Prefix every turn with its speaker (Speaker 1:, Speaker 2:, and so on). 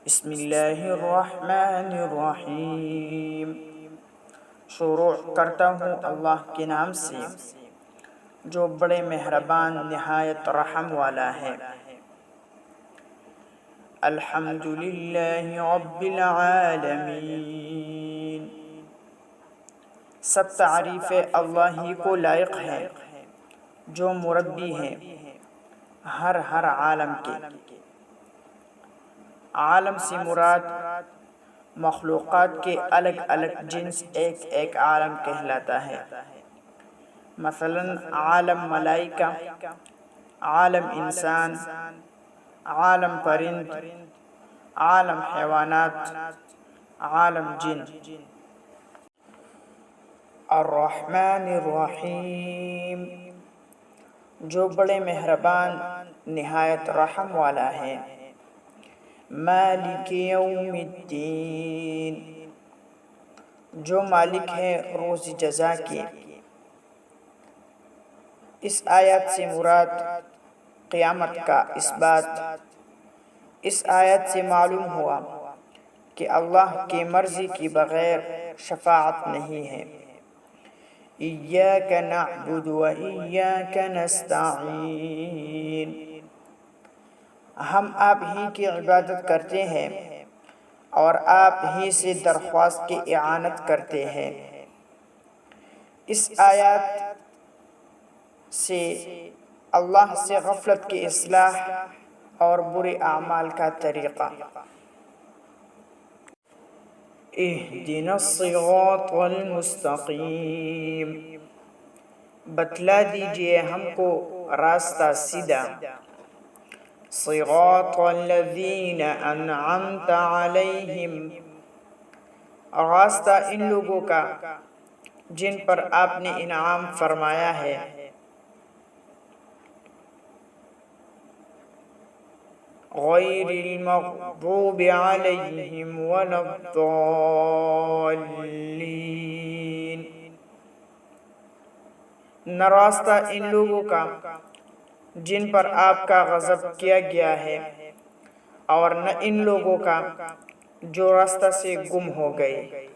Speaker 1: بسم اللہ الرحمن الرحیم۔ شروع کرتا ہوں اللہ کے نام سے جو بڑے مہربان نہایت رحم والا ہے۔ الحمدللہ رب العالمین۔ سب تعریف اللہ ہی کو لائق ہے جو مربی ہے ہر عالم کے۔ عالم سے مراد مخلوقات کے الگ الگ جنس ایک ایک عالم کہلاتا ہے۔ مثلا عالم ملائکہ، عالم انسان، عالم پرند، عالم حیوانات، عالم جن۔ الرحمن الرحیم، جو بڑے مہربان نہایت رحم والا ہے۔ مالک یوم الدین، جو مالک ہے روز جزا کے۔ اس آیت سے مراد قیامت کا اثبات۔ اس آیت سے معلوم ہوا کہ اللہ کی مرضی کے بغیر شفاعت نہیں ہے۔ ایاک نعبد و ایاک نستعین، ہم آپ ہی کی عبادت کرتے ہیں اور آپ ہی سے درخواست کی اعانت کرتے ہیں۔ اس آیات سے اللہ سے غفلت کی اصلاح اور برے اعمال کا طریقہ۔ اہدنا الصراط المستقیم، بتلا دیجئے ہم کو راستہ سیدھا۔ صراط الذین انعمت علیہم، راستہ ان لوگوں کا جن پر آپ نے انعام فرمایا ہے۔ غیر المغضوب علیہم ولا الضالین، نہ راستہ ان لوگوں کا جن پر آپ کا غضب کیا گیا ہے اور نہ ان لوگوں کا جو راستہ سے گم ہو گئے۔